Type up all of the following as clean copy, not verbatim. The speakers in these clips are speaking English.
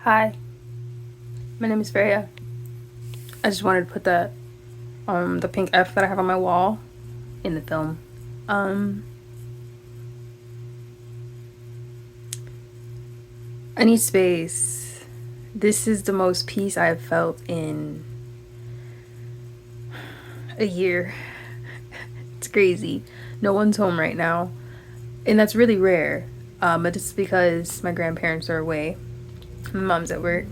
Hi, my name is Freya. I just wanted to put that the pink F that I have on my wall in the film. Um I need space. This is the most peace I've felt in a year. It's crazy. No one's home right now. And that's really rare. But it's because my grandparents are away. My mom's at work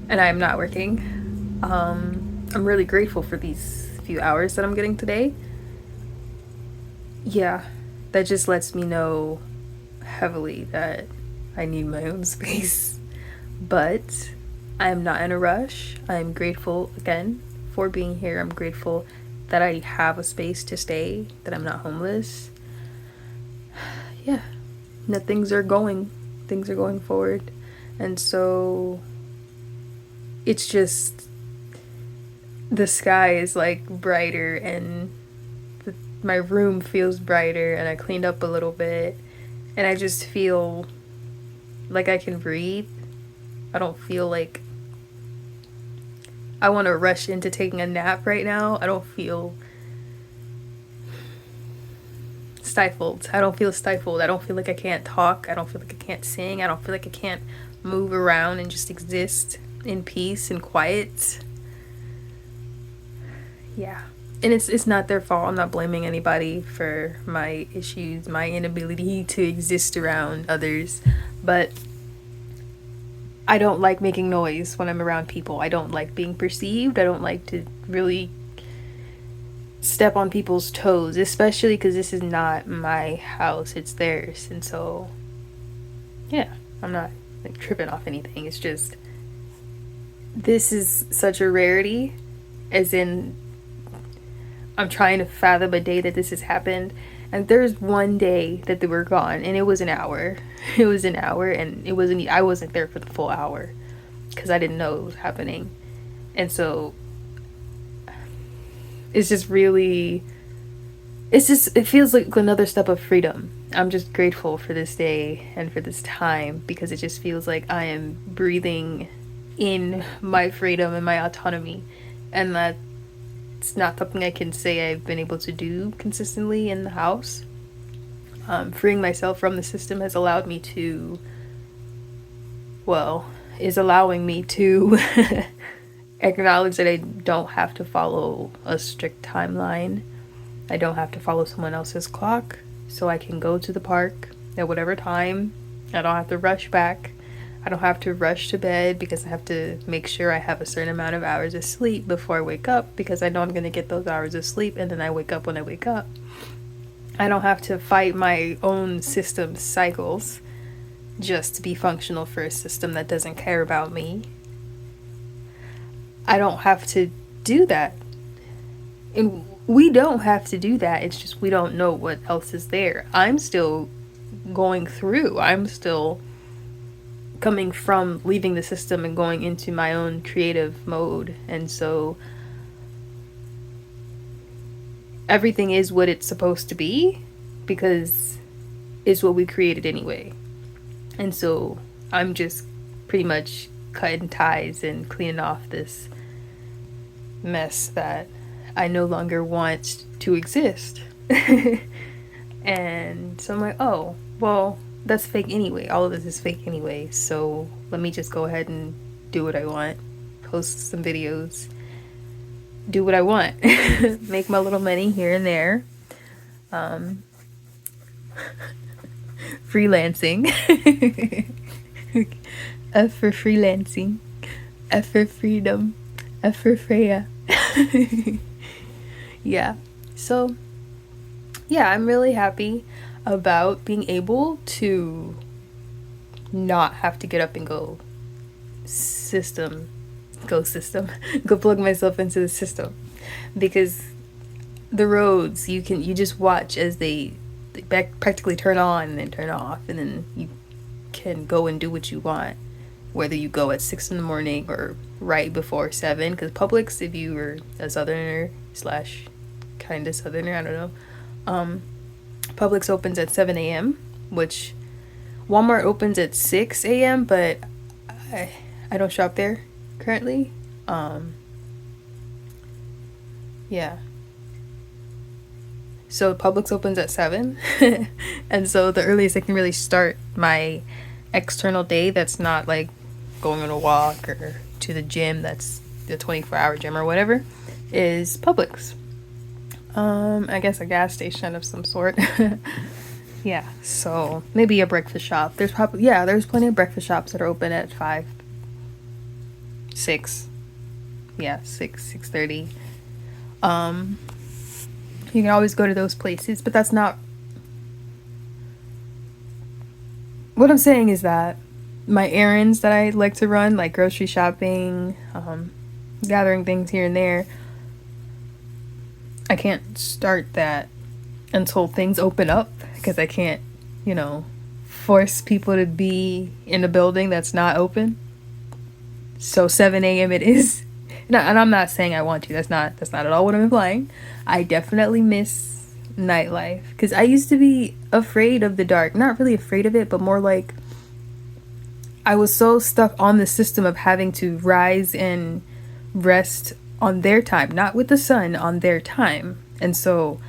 and I'm not working. I'm really grateful for these few hours that I'm getting today. Yeah, that just lets me know heavily that I need my own space. But I'm not in a rush. I'm grateful again for being here. I'm grateful that I have a space to stay, that I'm not homeless. Yeah, that things are going forward. And so it's just the sky is like brighter and my room feels brighter and I cleaned up a little bit and I just feel like I can breathe. I don't feel like I want to rush into taking a nap right now. I don't feel stifled. I don't feel stifled. I don't feel like I can't talk. I don't feel like I can't sing. I don't feel like I can't move around and just exist in peace and quiet. Yeah. And it's not their fault. I'm not blaming anybody for my issues, my inability to exist around others, but I don't like making noise when I'm around people. I don't like being perceived. I don't like to really step on people's toes, especially because this is not my house, it's theirs. And so, yeah, I'm not like tripping off anything. It's just, this is such a rarity, as in, I'm trying to fathom a day that this has happened. And there's one day that they were gone, and it was an hour. It was an hour, and I wasn't there for the full hour because I didn't know it was happening. And so it's just really, it feels like another step of freedom. I'm just grateful for this day and for this time because it just feels like I am breathing in my freedom and my autonomy. And that's not something I can say I've been able to do consistently in the house. Freeing myself from the system has allowed me to, well, is allowing me to acknowledge that I don't have to follow a strict timeline. I don't have to follow someone else's clock, so I can go to the park at whatever time. I don't have to rush back. I don't have to rush to bed because I have to make sure I have a certain amount of hours of sleep before I wake up because I know I'm going to get those hours of sleep and then I wake up when I wake up. I don't have to fight my own system cycles just to be functional for a system that doesn't care about me. I don't have to do that. And we don't have to do that. It's just we don't know what else is there. I'm still going through. I'm still coming from leaving the system and going into my own creative mode. And so everything is what it's supposed to be because it's what we created anyway. And so I'm just pretty much cutting ties and cleaning off this mess that I no longer want to exist. And so I'm like, oh, well, that's fake anyway. All of this is fake anyway. So let me just go ahead and do what I want. Post some videos. Do what I want. Make my little money here and there. Freelancing. F for freelancing. F for freedom. F for Freya. Yeah. So, yeah, I'm really happy about being able to not have to get up and system, go system, go plug myself into the system. Because the roads, you just watch as they practically turn on and then turn off, and then you can go and do what you want, whether you go at 6 in the morning or right before 7. Because Publix, if you were a southerner slash kind of southerner, I don't know, Publix opens at 7 a.m., which Walmart opens at 6 a.m., but I don't shop there currently. Yeah. So Publix opens at 7. And so the earliest I can really start my external day that's not like going on a walk or to the gym, that's the 24-hour gym or whatever, is Publix. I guess a gas station of some sort. Yeah, so maybe a breakfast shop. There's plenty of breakfast shops that are open at 5, 6. Yeah, 6:30. You can always go to those places, but that's not what I'm saying. Is that my errands that I like to run, like grocery shopping, gathering things here and there, I can't start that until things open up, because I can't, force people to be in a building that's not open. So 7 a.m. it is. No, and I'm not saying I want to. That's not at all what I'm implying. I definitely miss nightlife, because I used to be afraid of the dark. Not really afraid of it, but more like I was so stuck on the system of having to rise and rest on their time, not with the sun, on their time. And so,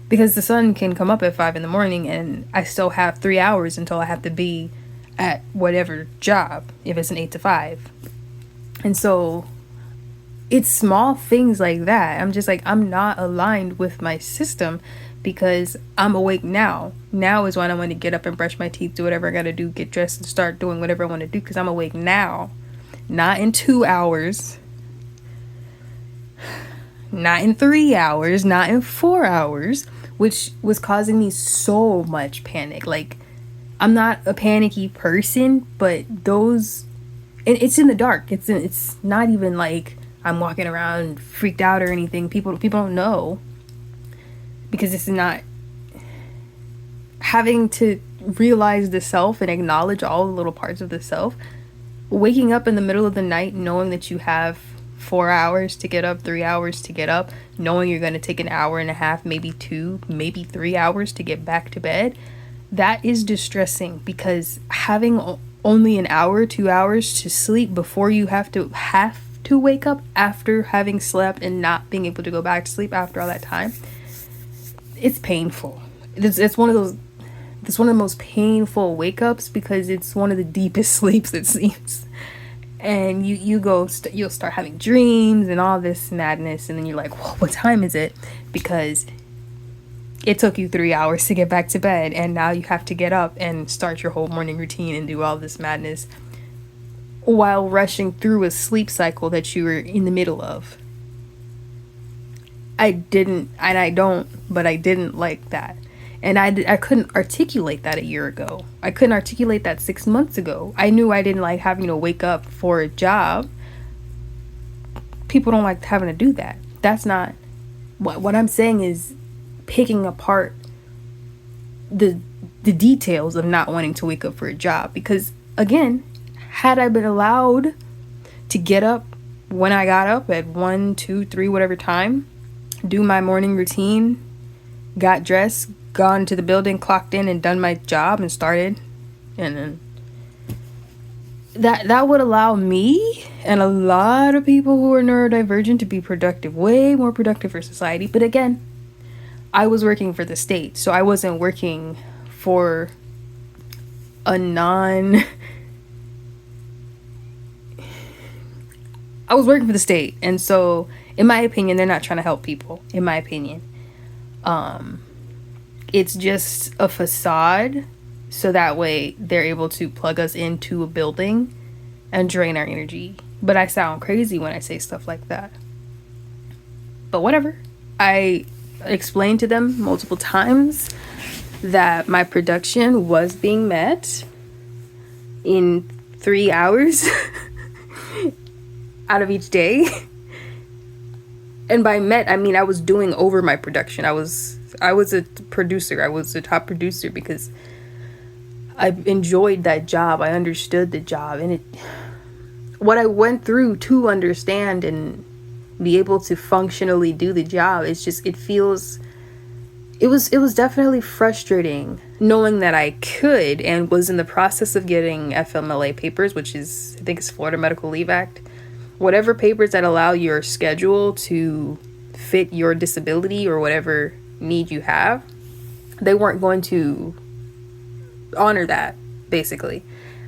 because the sun can come up at 5 in the morning and I still have 3 hours until I have to be at whatever job, if it's an 8 to 5. And so it's small things like that. I'm just like, I'm not aligned with my system, because I'm awake now. Now is when I want to get up and brush my teeth, do whatever I gotta do, get dressed and start doing whatever I want to do, because I'm awake now. Not in 2 hours. Not in 3 hours. Not in 4 hours. Which was causing me so much panic. Like, I'm not a panicky person, but those... And it's in the dark. It's not even like I'm walking around freaked out or anything. People don't know, because it's not having to realize the self and acknowledge all the little parts of the self. Waking up in the middle of the night knowing that you have 4 hours to get up, 3 hours to get up, knowing you're going to take an hour and a half, maybe 2, maybe 3 hours to get back to bed, that is distressing, because having only an hour, 2 hours to sleep before you have to wake up after having slept and not being able to go back to sleep after all that time, it's painful. It's one of those... It's one of the most painful wake ups, because it's one of the deepest sleeps, it seems. And you'll start having dreams and all this madness, and then you're like, whoa, what time is it? Because it took you 3 hours to get back to bed, and now you have to get up and start your whole morning routine and do all this madness while rushing through a sleep cycle that you were in the middle of. I didn't like that. And I couldn't articulate that a year ago. I couldn't articulate that 6 months ago. I knew I didn't like having to wake up for a job. People don't like having to do that. That's not... What I'm saying is picking apart the details of not wanting to wake up for a job. Because, again, had I been allowed to get up when I got up at 1, 2, 3, whatever time, do my morning routine, got dressed, gone to the building, clocked in, and done my job and started, and then that would allow me and a lot of people who are neurodivergent to be productive, way more productive for society. But again, I was working for the state, so I wasn't working for a I was working for the state, and so in my opinion, they're not trying to help people, in my opinion. It's just a facade, so that way they're able to plug us into a building and drain our energy. But I sound crazy when I say stuff like that. But whatever. I explained to them multiple times that my production was being met in 3 hours out of each day. And by met, I mean I was doing over my production. I was a producer. I was a top producer because I enjoyed that job. I understood the job, and what I went through to understand and be able to functionally do the job. It was definitely frustrating knowing that I could and was in the process of getting FMLA papers, which is, I think it's Florida Medical Leave Act, whatever papers that allow your schedule to fit your disability or whatever need you have, they weren't going to honor that, basically.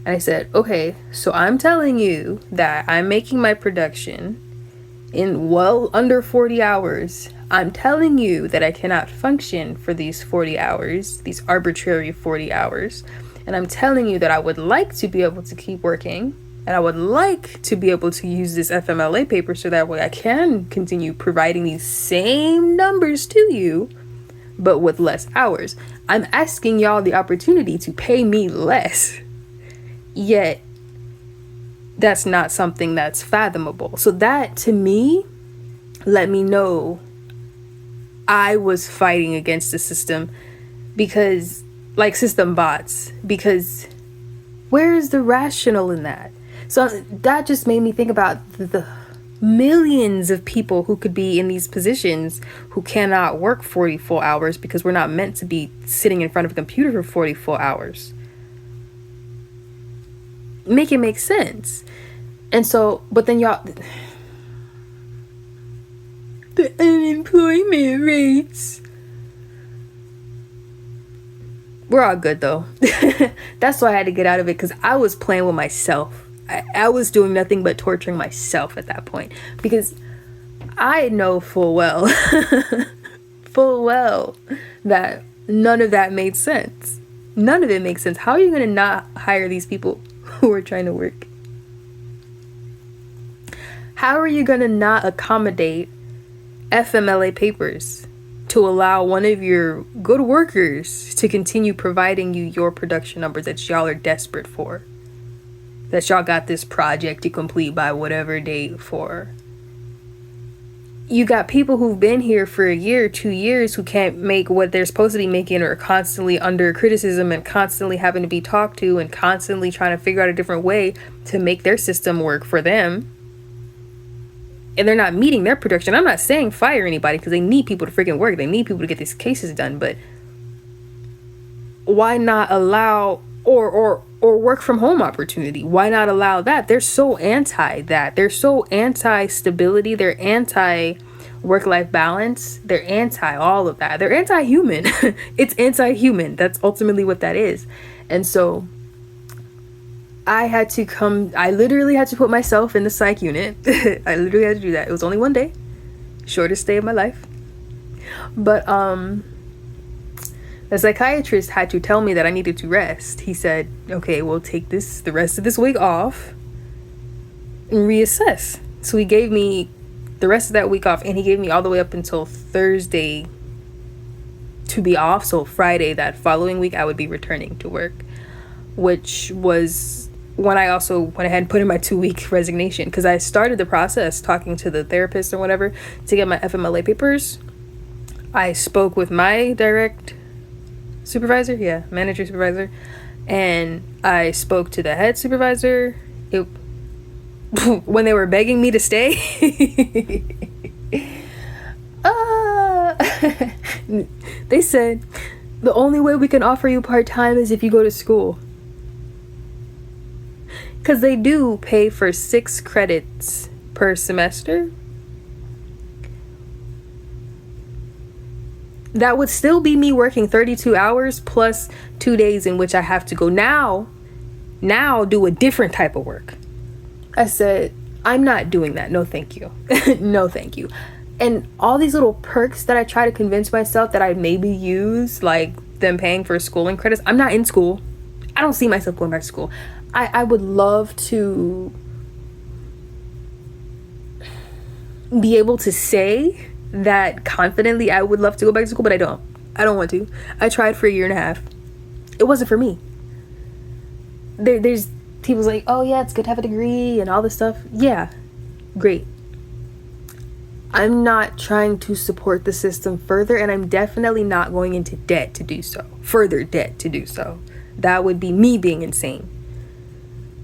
And I said, okay, so I'm telling you that I'm making my production in well under 40 hours. I'm telling you that I cannot function for these 40 hours, these arbitrary 40 hours. And I'm telling you that I would like to be able to keep working, and I would like to be able to use this FMLA paper so that way I can continue providing these same numbers to you, but with less hours. I'm asking y'all the opportunity to pay me less. Yet, that's not something that's fathomable. So that, to me, let me know I was fighting against the system, because, like system bots, because where is the rational in that? So that just made me think about the millions of people who could be in these positions who cannot work 44 hours because we're not meant to be sitting in front of a computer for 44 hours. Make it make sense. And so, but then y'all, the unemployment rates. We're all good though. That's why I had to get out of it, because I was playing with myself. I was doing nothing but torturing myself at that point, because I know full well, that none of that made sense. None of it makes sense. How are you going to not hire these people who are trying to work? How are you going to not accommodate FMLA papers to allow one of your good workers to continue providing you your production numbers that y'all are desperate for? That y'all got this project to complete by whatever date for. You got people who've been here for a year, 2 years, who can't make what they're supposed to be making, or are constantly under criticism and constantly having to be talked to and constantly trying to figure out a different way to make their system work for them. And they're not meeting their production. I'm not saying fire anybody, because they need people to freaking work. They need people to get these cases done. But why not allow or work from home opportunity? Why not allow that? They're so anti that. They're so anti stability. They're anti work-life balance. They're anti all of that. They're anti-human. It's anti-human. That's ultimately what that is. And so I literally had to put myself in the psych unit. I literally had to do that. It was only one day. Shortest day of my life. But the psychiatrist had to tell me that I needed to rest. He said, okay, we'll take the rest of this week off and reassess. So he gave me the rest of that week off, and he gave me all the way up until Thursday to be off. So Friday, that following week, I would be returning to work, which was when I also went ahead and put in my 2-week resignation, because I started the process talking to the therapist or whatever to get my FMLA papers. I spoke with my direct supervisor, manager supervisor, and I spoke to the head supervisor. When they were begging me to stay, they said the only way we can offer you part-time is if you go to school, because they do pay for 6 credits per semester. That would still be me working 32 hours plus 2 days in which I have to go now do a different type of work. I said, I'm not doing that. No, thank you. No, thank you. And all these little perks that I try to convince myself that I'd maybe use, like them paying for schooling credits. I'm not in school. I don't see myself going back to school. I would love to be able to say that confidently I would love to go back to school, but I don't want to. I tried for 1.5 years. It wasn't for me. There's people's like, oh yeah, it's good to have a degree and all this stuff. Yeah, great. I'm not trying to support the system further, and I'm definitely not going into debt to do so. Further debt to do so. That would be me being insane.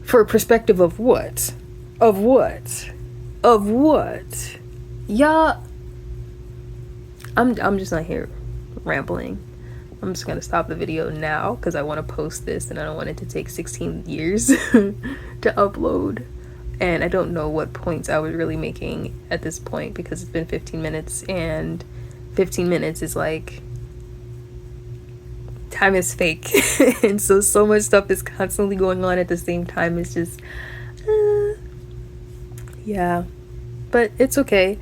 For a perspective of what? Of what? Of what? Y'all, I'm just not here rambling. I'm just gonna stop the video now because I want to post this and I don't want it to take 16 years to upload. And I don't know what points I was really making at this point because it's been 15 minutes, and 15 minutes is like, time is fake. And so much stuff is constantly going on at the same time. It's just yeah, but it's okay.